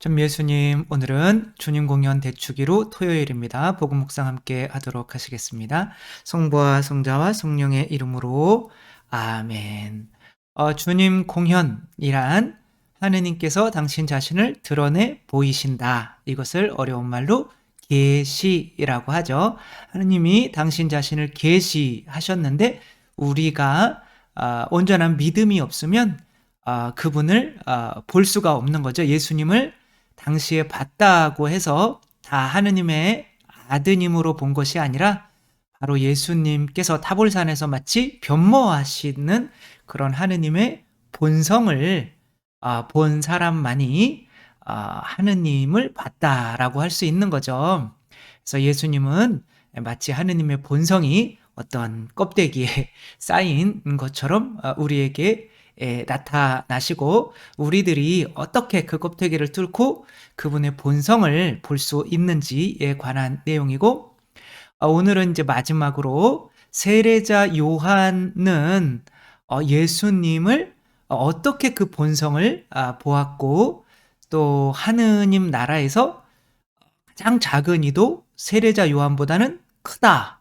전 예수님, 오늘은 주님 공연 대축일후 토요일입니다. 복음 묵상 함께 하도록 하시겠습니다. 성부와 성자와 성령의 이름으로 아멘. 주님 공연이란 하느님께서 당신 자신을 드러내 보이신다. 이것을 어려운 말로 계시라고 하죠. 하느님이 당신 자신을 계시하셨는데 우리가 온전한 믿음이 없으면 그분을 볼 수가 없는 거죠. 예수님을 당시에 봤다고 해서 다 하느님의 아드님으로 본 것이 아니라 바로 예수님께서 타볼산에서 마치 변모하시는 그런 하느님의 본성을 본 사람만이 하느님을 봤다라고 할 수 있는 거죠. 그래서 예수님은 마치 하느님의 본성이 어떤 껍데기에 쌓인 것처럼 우리에게 나타나시고 우리들이 어떻게 그 껍데기를 뚫고 그분의 본성을 볼 수 있는지에 관한 내용이고, 오늘은 이제 마지막으로 세례자 요한은 예수님을 어떻게 그 본성을 보았고, 또 하느님 나라에서 가장 작은 이도 세례자 요한보다는 크다.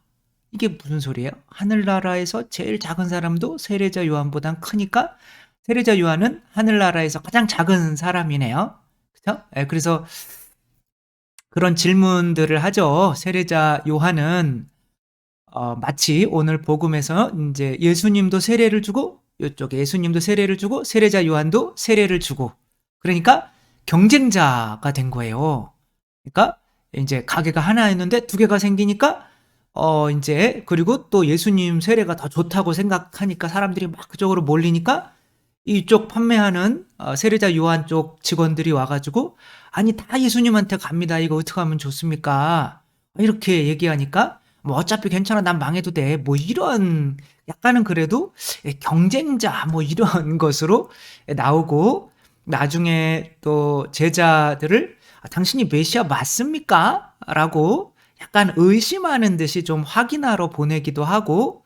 이게 무슨 소리예요? 하늘나라에서 제일 작은 사람도 세례자 요한보단 크니까 세례자 요한은 하늘나라에서 가장 작은 사람이네요. 그렇죠? 그래서 그런 질문들을 하죠. 세례자 요한은 마치 오늘 복음에서 이제 예수님도 세례를 주고 이쪽에 예수님도 세례를 주고 세례자 요한도 세례를 주고, 그러니까 경쟁자가 된 거예요. 그러니까 이제 가게가 하나였는데 두 개가 생기니까 이제 그리고 또 예수님 세례가 더 좋다고 생각하니까 사람들이 막 그쪽으로 몰리니까 이쪽 판매하는 세례자 요한 쪽 직원들이 와가지고 아니 다 예수님한테 갑니다. 이거 어떻게 하면 좋습니까? 이렇게 얘기하니까 뭐 어차피 괜찮아 난 망해도 돼. 뭐 이런 약간은 그래도 경쟁자 뭐 이런 것으로 나오고, 나중에 또 제자들을 당신이 메시아 맞습니까? 라고 약간 의심하는 듯이 좀 확인하러 보내기도 하고,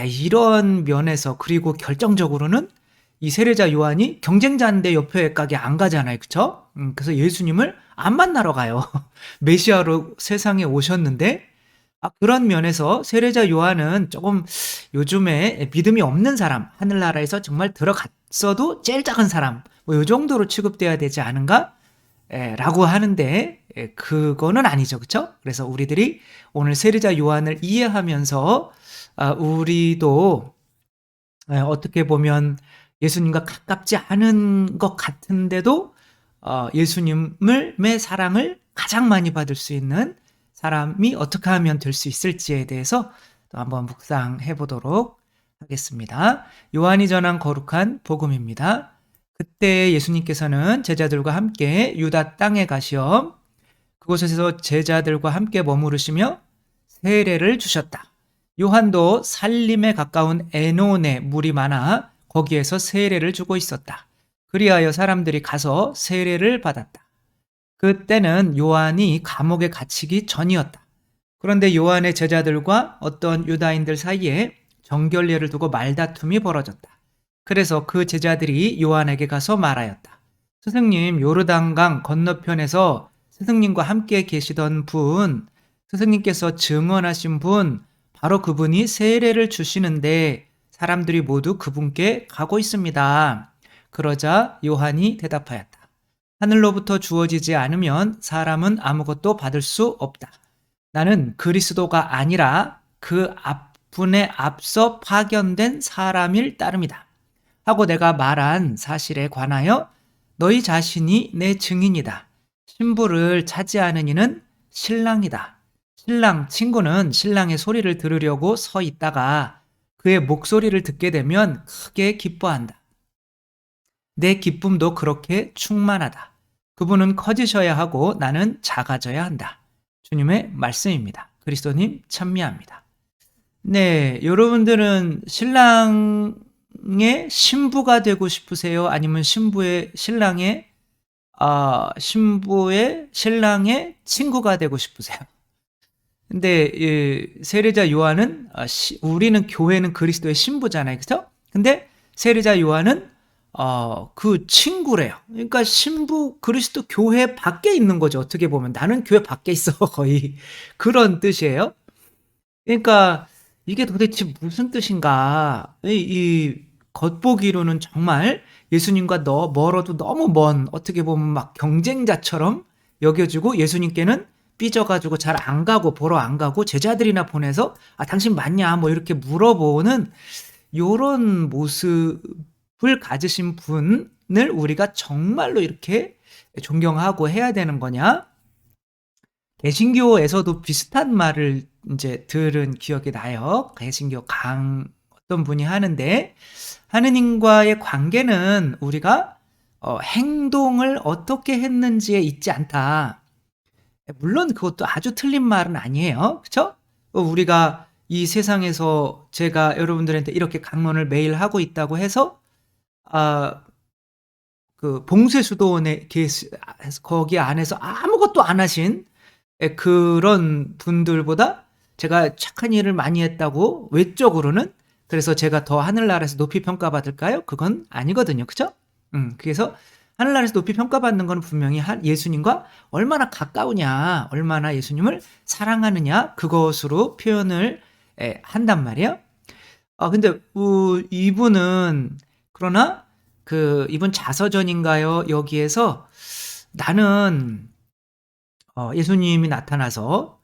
이런 면에서 그리고 결정적으로는 이 세례자 요한이 경쟁자인데 옆에 가게 안 가잖아요. 그쵸? 그래서 예수님을 안 만나러 가요. 메시아로 세상에 오셨는데, 그런 면에서 세례자 요한은 조금 요즘에 믿음이 없는 사람, 하늘나라에서 정말 들어갔어도 제일 작은 사람, 뭐 요 정도로 취급돼야 되지 않은가? 라고 하는데, 그거는 아니죠. 그쵸? 그래서 우리들이 오늘 세례자 요한을 이해하면서 우리도 어떻게 보면 예수님과 가깝지 않은 것 같은데도 예수님의 사랑을 가장 많이 받을 수 있는 사람이 어떻게 하면 될 수 있을지에 대해서 또 한번 묵상해 보도록 하겠습니다. 요한이 전한 거룩한 복음입니다. 그때 예수님께서는 제자들과 함께 유다 땅에 가시어 그곳에서 제자들과 함께 머무르시며 세례를 주셨다. 요한도 산림에 가까운 에논에 물이 많아 거기에서 세례를 주고 있었다. 그리하여 사람들이 가서 세례를 받았다. 그때는 요한이 감옥에 갇히기 전이었다. 그런데 요한의 제자들과 어떤 유다인들 사이에 정결례를 두고 말다툼이 벌어졌다. 그래서 그 제자들이 요한에게 가서 말하였다. 스승님, 요르단강 건너편에서 스승님과 함께 계시던 분, 스승님께서 증언하신 분, 바로 그분이 세례를 주시는데 사람들이 모두 그분께 가고 있습니다. 그러자 요한이 대답하였다. 하늘로부터 주어지지 않으면 사람은 아무것도 받을 수 없다. 나는 그리스도가 아니라 그 앞분에 앞서 파견된 사람일 따름이다. 하고 내가 말한 사실에 관하여 너희 자신이 내 증인이다. 신부를 차지하는 이는 신랑이다. 신랑 친구는 신랑의 소리를 들으려고 서 있다가 그의 목소리를 듣게 되면 크게 기뻐한다. 내 기쁨도 그렇게 충만하다. 그분은 커지셔야 하고 나는 작아져야 한다. 주님의 말씀입니다. 그리스도님 찬미합니다. 네, 여러분들은 신랑의 신부가 되고 싶으세요? 아니면 신랑의 친구가 되고 싶으세요? 근데 세례자 요한은 우리는 교회는 그리스도의 신부잖아요. 그렇죠? 근데 세례자 요한은 그 친구래요. 그러니까 신부 그리스도 교회 밖에 있는 거죠. 어떻게 보면 나는 교회 밖에 있어 거의 그런 뜻이에요. 그러니까 이게 도대체 무슨 뜻인가? 이 겉보기로는 정말 예수님과 멀어도 너무 먼 어떻게 보면 막 경쟁자처럼 여겨지고 예수님께는 삐져가지고 잘 안 가고 보러 안 가고 제자들이나 보내서 당신 맞냐 뭐 이렇게 물어보는 요런 모습을 가지신 분을 우리가 정말로 이렇게 존경하고 해야 되는 거냐? 개신교에서도 비슷한 말을 이제 들은 기억이 나요. 개신교 어떤 분이 하는데 하느님과의 관계는 우리가 행동을 어떻게 했는지에 있지 않다. 물론 그것도 아주 틀린 말은 아니에요. 그렇죠? 우리가 이 세상에서 제가 여러분들한테 이렇게 강론을 매일 하고 있다고 해서 그 봉쇄수도원에 거기 안에서 아무것도 안 하신 그런 분들보다 제가 착한 일을 많이 했다고 외적으로는 그래서 제가 더 하늘나라에서 높이 평가받을까요? 그건 아니거든요. 그죠? 그래서 하늘나라에서 높이 평가받는 건 분명히 예수님과 얼마나 가까우냐, 얼마나 예수님을 사랑하느냐, 그것으로 표현을 한단 말이에요. 근데 이분은 그러나 이분 자서전인가요? 여기에서 나는 예수님이 나타나서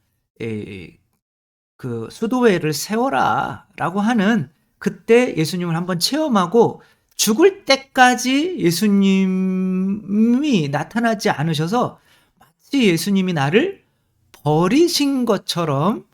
그 수도회를 세워라라고 하는 그때 예수님을 한번 체험하고 죽을 때까지 예수님이 나타나지 않으셔서 마치 예수님이 나를 버리신 것처럼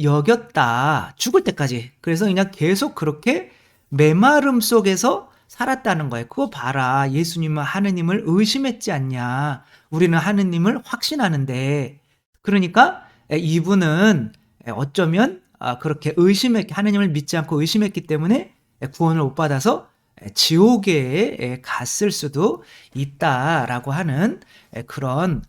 여겼다. 죽을 때까지. 그래서 그냥 계속 그렇게 메마름 속에서 살았다는 거예요. 그거 봐라. 예수님은 하느님을 의심했지 않냐. 우리는 하느님을 확신하는데. 그러니까 이분은 어쩌면 그렇게 하느님을 믿지 않고 의심했기 때문에 구원을 못 받아서 지옥에 갔을 수도 있다라고 하는 그런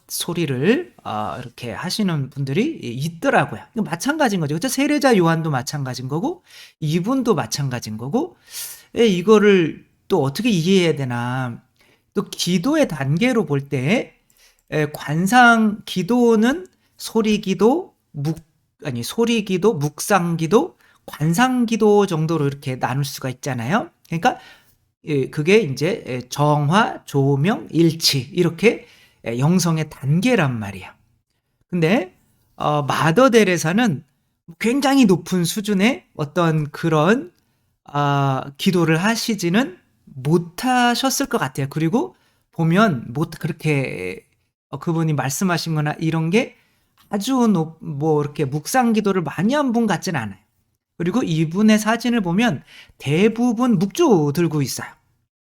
소리를 이렇게 하시는 분들이 있더라고요. 마찬가지인 거죠. 그렇죠? 세례자 요한도 마찬가지인 거고 이분도 마찬가지인 거고 이거를 또 어떻게 이해해야 되나. 또 기도의 단계로 볼 때 관상 기도는 소리기도, 소리기도, 묵상기도, 관상기도 정도로 이렇게 나눌 수가 있잖아요. 그러니까 그게 이제 정화, 조명, 일치 이렇게 영성의 단계란 말이야. 근데 마더 데레사는 굉장히 높은 수준의 어떤 그런 기도를 하시지는 못하셨을 것 같아요. 그리고 보면 그렇게 그분이 말씀하신 거나 이런 게 아주 이렇게 묵상 기도를 많이 한 분 같진 않아요. 그리고 이분의 사진을 보면 대부분 묵주 들고 있어요.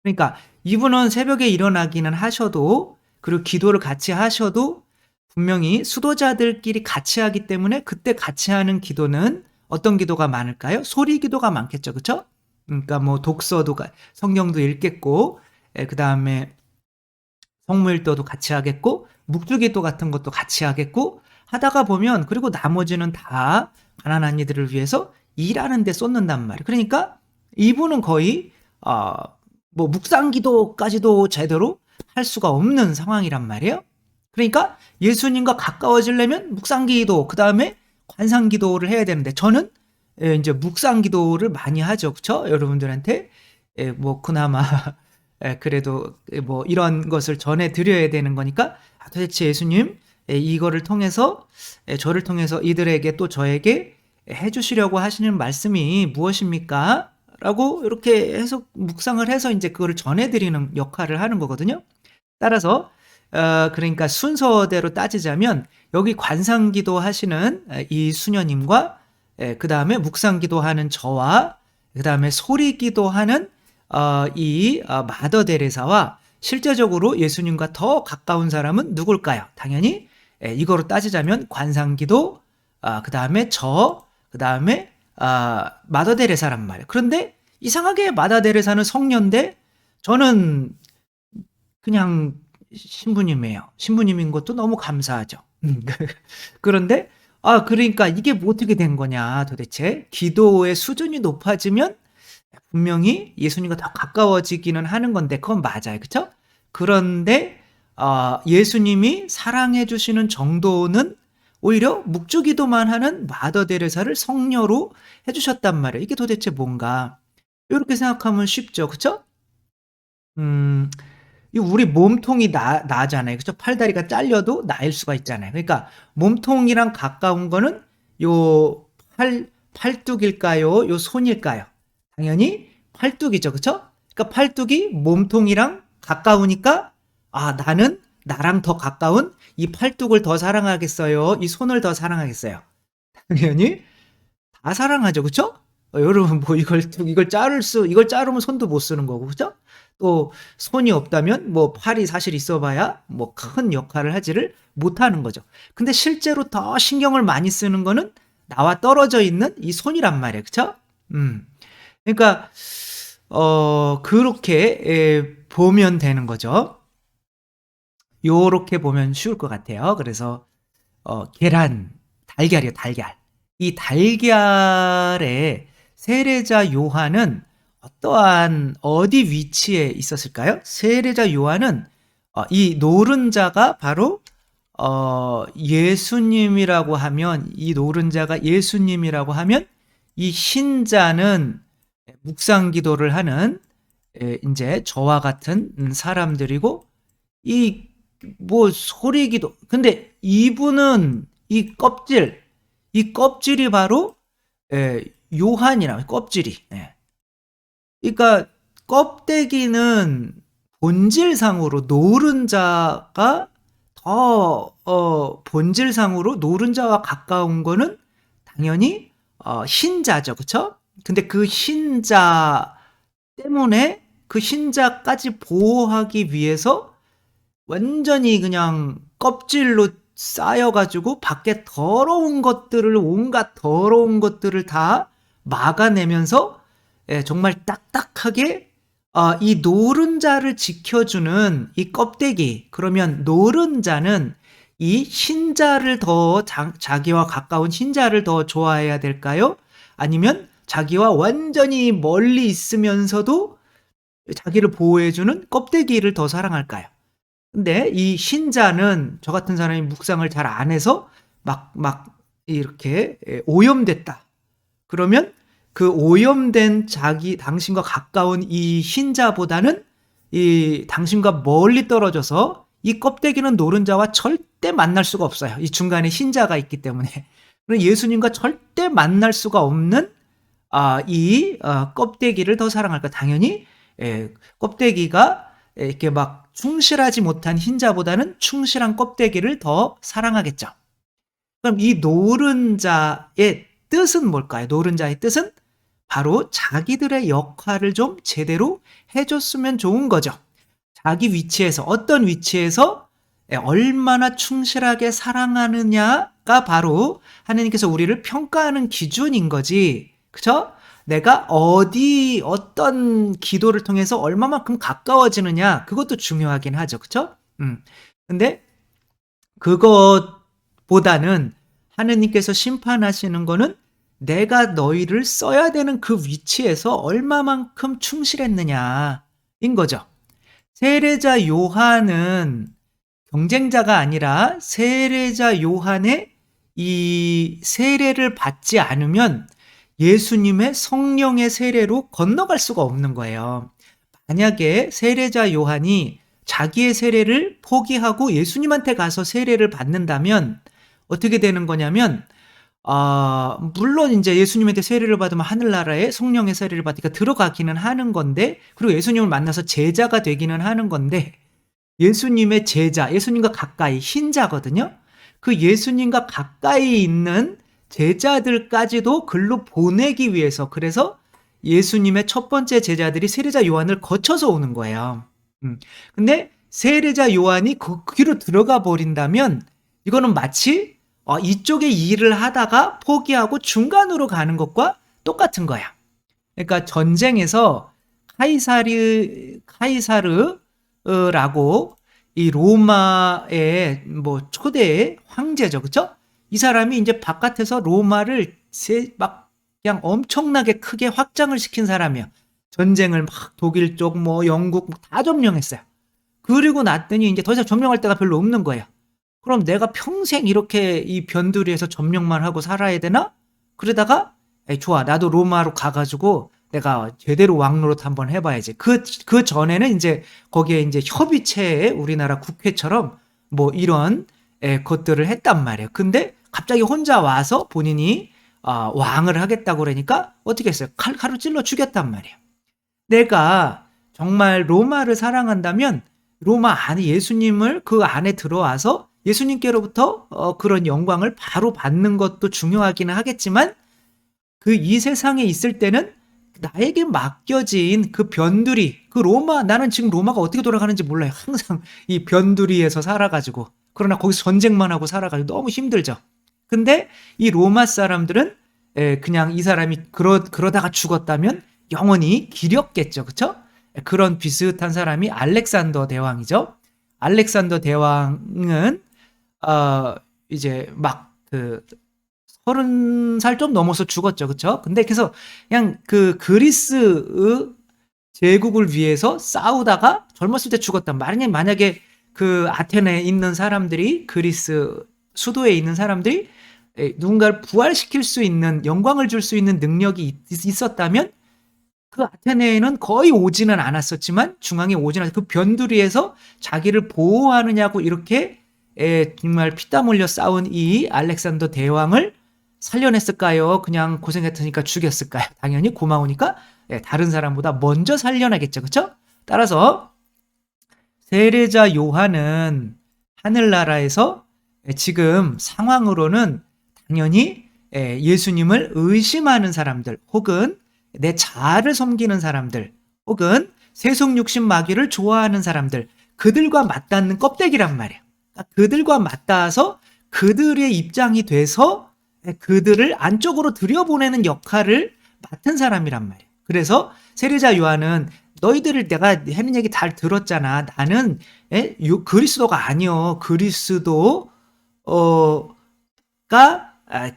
그러니까 이분은 새벽에 일어나기는 하셔도 그리고 기도를 같이 하셔도 분명히 수도자들끼리 같이 하기 때문에 그때 같이 하는 기도는 어떤 기도가 많을까요? 소리 기도가 많겠죠. 그렇죠? 그러니까 뭐 독서도 성경도 읽겠고 그다음에 성무일도도 같이 하겠고 묵주기도 같은 것도 같이 하겠고 하다가 보면 그리고 나머지는 다 가난한 이들을 위해서 일하는 데 쏟는단 말이에요. 그러니까 이분은 거의 뭐 묵상기도까지도 제대로 할 수가 없는 상황이란 말이에요. 그러니까 예수님과 가까워지려면 묵상기도 그다음에 관상기도를 해야 되는데 저는 이제 묵상기도를 많이 하죠. 그렇죠? 여러분들한테 뭐 그나마 그래도 뭐 이런 것을 전해 드려야 되는 거니까 도대체 예수님 이거를 통해서 저를 통해서 이들에게 또 저에게 해주시려고 하시는 말씀이 무엇입니까? 라고 이렇게 해서 묵상을 해서 이제 그거를 전해드리는 역할을 하는 거거든요. 따라서 그러니까 순서대로 따지자면 여기 관상기도 하시는 이 수녀님과 그 다음에 묵상기도 하는 저와 그 다음에 소리기도 하는 이 마더 데레사와 실제적으로 예수님과 더 가까운 사람은 누굴까요? 당연히 이거로 따지자면 관상기도 그 다음에 그 다음에 마더 데레사란 말이에요. 그런데 이상하게 마더 데레사는 성녀인데 저는 그냥 신부님이에요. 신부님인 것도 너무 감사하죠. 그런데 그러니까 이게 뭐 어떻게 된 거냐 도대체. 기도의 수준이 높아지면 분명히 예수님과 더 가까워지기는 하는 건데 그건 맞아요. 그쵸? 그런데 예수님이 사랑해 주시는 정도는 오히려 묵주기도만 하는 마더 데레사를 성녀로 해 주셨단 말이에요. 이게 도대체 뭔가? 요렇게 생각하면 쉽죠. 그쵸? 음. 이 우리 몸통이 나잖아요. 그죠? 팔다리가 잘려도 나일 수가 있잖아요. 그러니까 몸통이랑 가까운 거는 요 팔뚝일까요? 요 손일까요? 당연히 팔뚝이죠. 그쵸? 그러니까 팔뚝이 몸통이랑 가까우니까 나는 나랑 더 가까운 이 팔뚝을 더 사랑하겠어요? 이 손을 더 사랑하겠어요? 당연히 다 사랑하죠. 그쵸? 여러분 뭐 이걸 자르면 손도 못 쓰는 거고. 그죠? 또 손이 없다면 뭐 팔이 사실 있어 봐야 뭐 큰 역할을 하지를 못하는 거죠. 근데 실제로 더 신경을 많이 쓰는 거는 나와 떨어져 있는 이 손이란 말이에요. 그쵸? 그러니까 그렇게 보면 되는 거죠. 요렇게 보면 쉬울 것 같아요. 그래서 계란, 달걀이요, 달걀. 이 달걀의 세례자 요한은 어떠한 어디 위치에 있었을까요? 세례자 요한은 이 노른자가 바로 예수님이라고 하면, 이 노른자가 예수님이라고 하면 이 흰자는 묵상 기도를 하는 이제 저와 같은 사람들이고, 이 뭐 소리기도, 근데 이분은 이 껍질이 바로 요한이라 껍질이. 그러니까 껍데기는 본질상으로 노른자가 더 본질상으로 노른자와 가까운 거는 당연히 흰자죠. 그쵸? 근데 그 흰자 때문에 그 흰자까지 보호하기 위해서 완전히 그냥 껍질로 쌓여가지고 밖에 온갖 더러운 것들을 다 막아내면서 정말 딱딱하게 이 노른자를 지켜주는 이 껍데기. 그러면 노른자는 이 흰자를 더 자기와 가까운 흰자를 더 좋아해야 될까요? 아니면 자기와 완전히 멀리 있으면서도 자기를 보호해주는 껍데기를 더 사랑할까요? 근데 이 흰자는 저 같은 사람이 묵상을 잘 안 해서 막 이렇게 오염됐다. 그러면 그 오염된 당신과 가까운 이 흰자보다는 이 당신과 멀리 떨어져서 이 껍데기는 노른자와 절대 만날 수가 없어요. 이 중간에 흰자가 있기 때문에. 그럼 예수님과 절대 만날 수가 없는 이 껍데기를 더 사랑할까? 당연히 껍데기가 이렇게 막 충실하지 못한 흰자보다는 충실한 껍데기를 더 사랑하겠죠. 그럼 이 노른자의 뜻은 뭘까요? 노른자의 뜻은 바로 자기들의 역할을 좀 제대로 해줬으면 좋은 거죠. 자기 위치에서, 어떤 위치에서 얼마나 충실하게 사랑하느냐가 바로 하나님께서 우리를 평가하는 기준인 거지. 그쵸? 내가 어떤 기도를 통해서 얼마만큼 가까워지느냐, 그것도 중요하긴 하죠. 그쵸? 근데 그것보다는 하느님께서 심판하시는 거는 내가 너희를 써야 되는 그 위치에서 얼마만큼 충실했느냐인 거죠. 세례자 요한은 경쟁자가 아니라 세례자 요한의 이 세례를 받지 않으면 예수님의 성령의 세례로 건너갈 수가 없는 거예요. 만약에 세례자 요한이 자기의 세례를 포기하고 예수님한테 가서 세례를 받는다면 어떻게 되는 거냐면 물론 이제 예수님한테 세례를 받으면 하늘나라에 성령의 세례를 받으니까 들어가기는 하는 건데, 그리고 예수님을 만나서 제자가 되기는 하는 건데, 예수님의 제자, 예수님과 가까이 흰자거든요. 그 예수님과 가까이 있는 제자들까지도 글로 보내기 위해서, 그래서 예수님의 첫 번째 제자들이 세례자 요한을 거쳐서 오는 거예요. 근데 세례자 요한이 그 길로 들어가 버린다면 이거는 마치 이쪽에 일을 하다가 포기하고 중간으로 가는 것과 똑같은 거야. 그러니까 전쟁에서 카이사르라고 이 로마의 뭐 초대 황제죠, 그렇죠? 이 사람이 이제 바깥에서 로마를 막 그냥 엄청나게 크게 확장을 시킨 사람이야. 전쟁을 막 독일 쪽 뭐 영국 다 점령했어요. 그리고 났더니 이제 더 이상 점령할 데가 별로 없는 거예요. 그럼 내가 평생 이렇게 이 변두리에서 점령만 하고 살아야 되나? 그러다가 에이, 좋아, 나도 로마로 가가지고 내가 제대로 왕노릇 한번 해봐야지. 그 전에는 이제 거기에 이제 협의체에 우리나라 국회처럼 뭐 이런 것들을 했단 말이에요. 근데 갑자기 혼자 와서 본인이 왕을 하겠다고 그러니까 어떻게 했어요? 칼로 찔러 죽였단 말이에요. 내가 정말 로마를 사랑한다면 로마 안에 예수님을 그 안에 들어와서 예수님께로부터 그런 영광을 바로 받는 것도 중요하기는 하겠지만 그 이 세상에 있을 때는 나에게 맡겨진 그 변두리, 그 로마, 나는 지금 로마가 어떻게 돌아가는지 몰라요. 항상 이 변두리에서 살아가지고. 그러나 거기서 전쟁만 하고 살아가지고 너무 힘들죠. 근데 이 로마 사람들은 그냥 이 사람이 그러다가 죽었다면 영원히 기렸겠죠. 그쵸? 그런 비슷한 사람이 알렉산더 대왕이죠. 알렉산더 대왕은 이제 막 30살 좀 넘어서 죽었죠. 그쵸? 근데 그래서 그냥 그 그리스 제국을 위해서 싸우다가 젊었을 때 죽었단 말이냐. 만약에 그 아테네에 있는 사람들이 그리스 수도에 있는 사람들이 누군가를 부활시킬 수 있는 영광을 줄 수 있는 능력이 있었다면 그 아테네에는 거의 오지는 않았었지만 중앙에 오지는 않았 그 변두리에서 자기를 보호하느냐고 이렇게 정말 피땀 흘려 싸운 이 알렉산더 대왕을 살려냈을까요? 그냥 고생했으니까 죽였을까요? 당연히 고마우니까 다른 사람보다 먼저 살려나겠죠. 그쵸? 따라서 세례자 요한은 하늘나라에서 지금 상황으로는 당연히 예수님을 의심하는 사람들 혹은 내 자아를 섬기는 사람들 혹은 세속육신 마귀를 좋아하는 사람들 그들과 맞닿는 껍데기란 말이에요. 그들과 맞닿아서 그들의 입장이 돼서 그들을 안쪽으로 들여보내는 역할을 맡은 사람이란 말이에요. 그래서 세례자 요한은 너희들을 내가 하는 얘기 잘 들었잖아. 나는 그리스도가 아니요. 그리스도가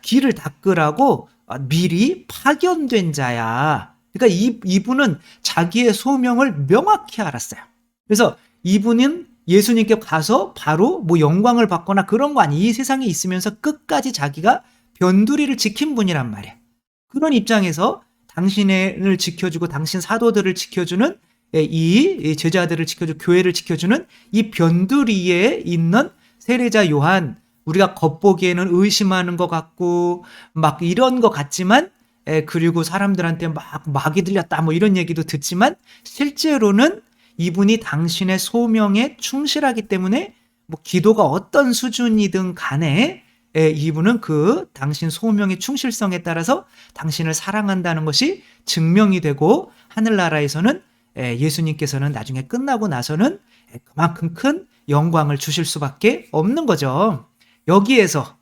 길을 닦으라고 미리 파견된 자야. 그러니까 이분은 자기의 소명을 명확히 알았어요. 그래서 이분은 예수님께 가서 바로 뭐 영광을 받거나 그런 거 아니. 이 세상에 있으면서 끝까지 자기가 변두리를 지킨 분이란 말이에요. 그런 입장에서 당신을 지켜주고 당신 사도들을 지켜주는 이 제자들을 지켜주고 교회를 지켜주는 이 변두리에 있는 세례자 요한, 우리가 겉보기에는 의심하는 것 같고 막 이런 것 같지만 그리고 사람들한테 막 마귀 들렸다 뭐 이런 얘기도 듣지만 실제로는 이분이 당신의 소명에 충실하기 때문에 뭐 기도가 어떤 수준이든 간에 이분은 그 당신 소명의 충실성에 따라서 당신을 사랑한다는 것이 증명이 되고 하늘나라에서는 예수님께서는 나중에 끝나고 나서는 그만큼 큰 영광을 주실 수밖에 없는 거죠. 여기에서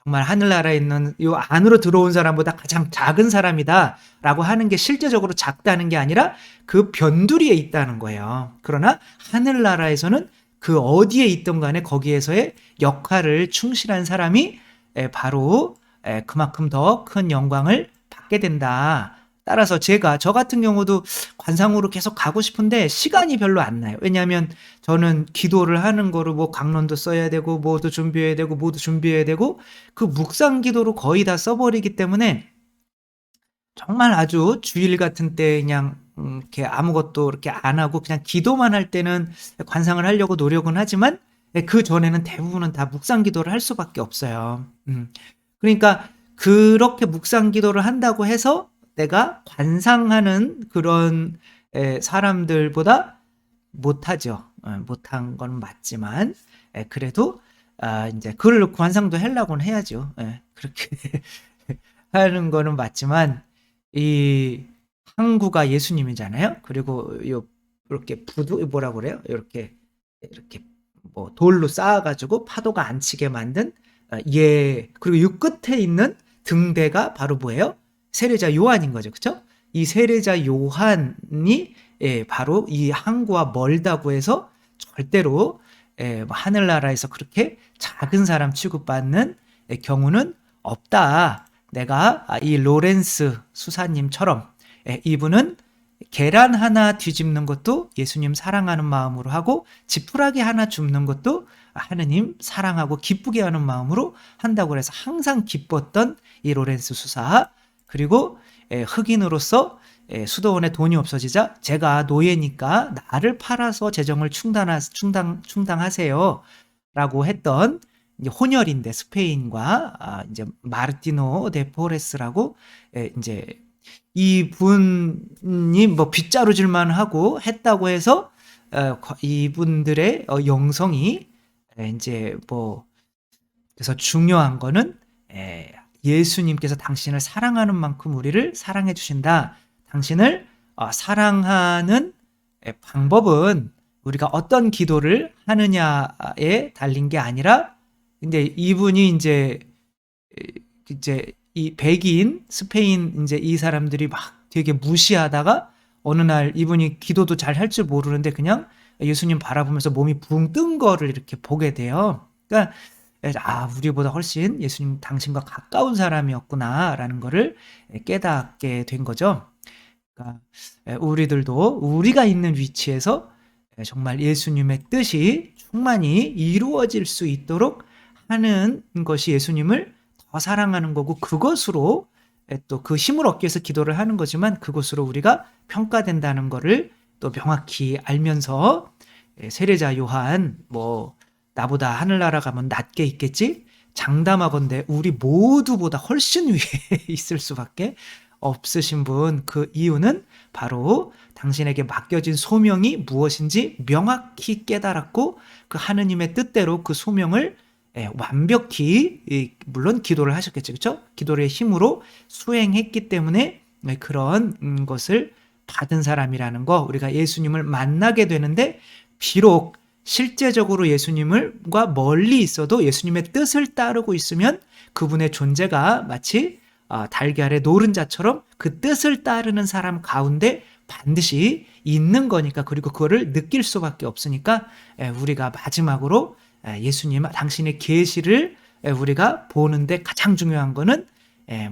정말 하늘나라에 있는 이 안으로 들어온 사람보다 가장 작은 사람이다라고 하는 게 실제적으로 작다는 게 아니라 그 변두리에 있다는 거예요. 그러나 하늘나라에서는 그 어디에 있던 간에 거기에서의 역할을 충실한 사람이 바로 그만큼 더 큰 영광을 받게 된다. 따라서 저 같은 경우도 관상으로 계속 가고 싶은데 시간이 별로 안 나요. 왜냐하면 저는 기도를 하는 거로 뭐 강론도 써야 되고 뭐도 준비해야 되고 뭐도 준비해야 되고 그 묵상 기도로 거의 다 써버리기 때문에 정말 아주 주일 같은 때 그냥 이렇게 아무것도 이렇게 안 하고 그냥 기도만 할 때는 관상을 하려고 노력은 하지만 그 전에는 대부분은 다 묵상 기도를 할 수밖에 없어요. 그러니까 그렇게 묵상 기도를 한다고 해서 내가 관상하는 그런 사람들보다 못하죠. 못한 건 맞지만 그래도 이제 그걸 관상도 하려고는 해야죠. 그렇게 하는 거는 맞지만 이 항구가 예수님이잖아요. 그리고 이렇게 뭐라 그래요? 이렇게 뭐 돌로 쌓아가지고 파도가 안 치게 만든 그리고 이 끝에 있는 등대가 바로 뭐예요? 세례자 요한인 거죠. 그쵸? 이 세례자 요한이 바로 이 항구와 멀다고 해서 절대로 뭐 하늘나라에서 그렇게 작은 사람 취급받는 경우는 없다. 내가 이 로렌스 수사님처럼 이분은 계란 하나 뒤집는 것도 예수님 사랑하는 마음으로 하고, 지푸라기 하나 줍는 것도 하느님 사랑하고 기쁘게 하는 마음으로 한다고 해서 항상 기뻤던 이 로렌스 수사. 그리고 흑인으로서 수도원에 돈이 없어지자 제가 노예니까 나를 팔아서 재정을 충당하세요 라고 했던 이제 혼혈인데 스페인과 이제 마르티노 데 포레스라고 이제 이분이 뭐 빗자루질만 하고 했다고 해서 이분들의 영성이 이제 뭐 그래서 중요한 거는 예수님께서 당신을 사랑하는 만큼 우리를 사랑해 주신다. 당신을 사랑하는 방법은 우리가 어떤 기도를 하느냐에 달린 게 아니라, 근데 이분이 이제 이 백인 스페인 이제 이 사람들이 막 되게 무시하다가 어느 날 이분이 기도도 잘 할 줄 모르는데 그냥 예수님 바라보면서 몸이 붕 뜬 거를 이렇게 보게 돼요. 그러니까 우리보다 훨씬 예수님 당신과 가까운 사람이었구나라는 거를 깨닫게 된 거죠. 그러니까 우리들도 우리가 있는 위치에서 정말 예수님의 뜻이 충만히 이루어질 수 있도록 하는 것이 예수님을 더 사랑하는 거고, 그것으로 또 그 힘을 얻기 위해서 기도를 하는 거지만 그것으로 우리가 평가된다는 거를 또 명확히 알면서 세례자 요한 뭐 나보다 하늘나라 가면 낮게 있겠지? 장담하건대 우리 모두보다 훨씬 위에 있을 수밖에 없으신 분, 그 이유는 바로 당신에게 맡겨진 소명이 무엇인지 명확히 깨달았고 그 하느님의 뜻대로 그 소명을 완벽히 물론 기도를 하셨겠죠. 그렇죠? 기도의 힘으로 수행했기 때문에 그런 것을 받은 사람이라는 거, 우리가 예수님을 만나게 되는데 비록 실제적으로 예수님과 멀리 있어도 예수님의 뜻을 따르고 있으면 그분의 존재가 마치 달걀의 노른자처럼 그 뜻을 따르는 사람 가운데 반드시 있는 거니까, 그리고 그거를 느낄 수밖에 없으니까 우리가 마지막으로 예수님 당신의 계시를 우리가 보는데 가장 중요한 거는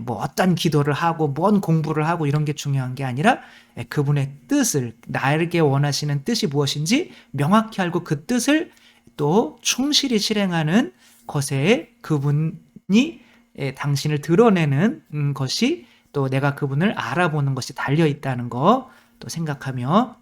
뭐 어떤 기도를 하고 뭔 공부를 하고 이런 게 중요한 게 아니라 그분의 뜻을, 나에게 원하시는 뜻이 무엇인지 명확히 알고 그 뜻을 또 충실히 실행하는 것에 그분이 당신을 드러내는 것이, 또 내가 그분을 알아보는 것이 달려 있다는 거 또 생각하며,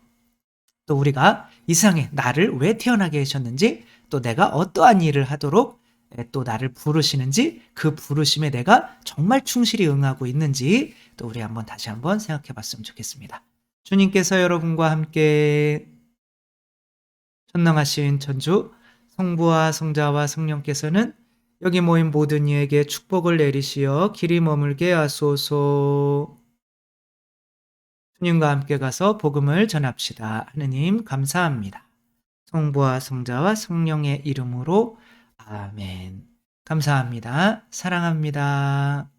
또 우리가 이 세상에 나를 왜 태어나게 하셨는지, 또 내가 어떠한 일을 하도록 또 나를 부르시는지, 그 부르심에 내가 정말 충실히 응하고 있는지 또 우리 다시 한번 생각해 봤으면 좋겠습니다. 주님께서 여러분과 함께 전능하신 천주 성부와 성자와 성령께서는 여기 모인 모든 이에게 축복을 내리시어 길이 머물게 하소서. 주님과 함께 가서 복음을 전합시다. 하느님 감사합니다. 성부와 성자와 성령의 이름으로 아멘. 감사합니다. 사랑합니다.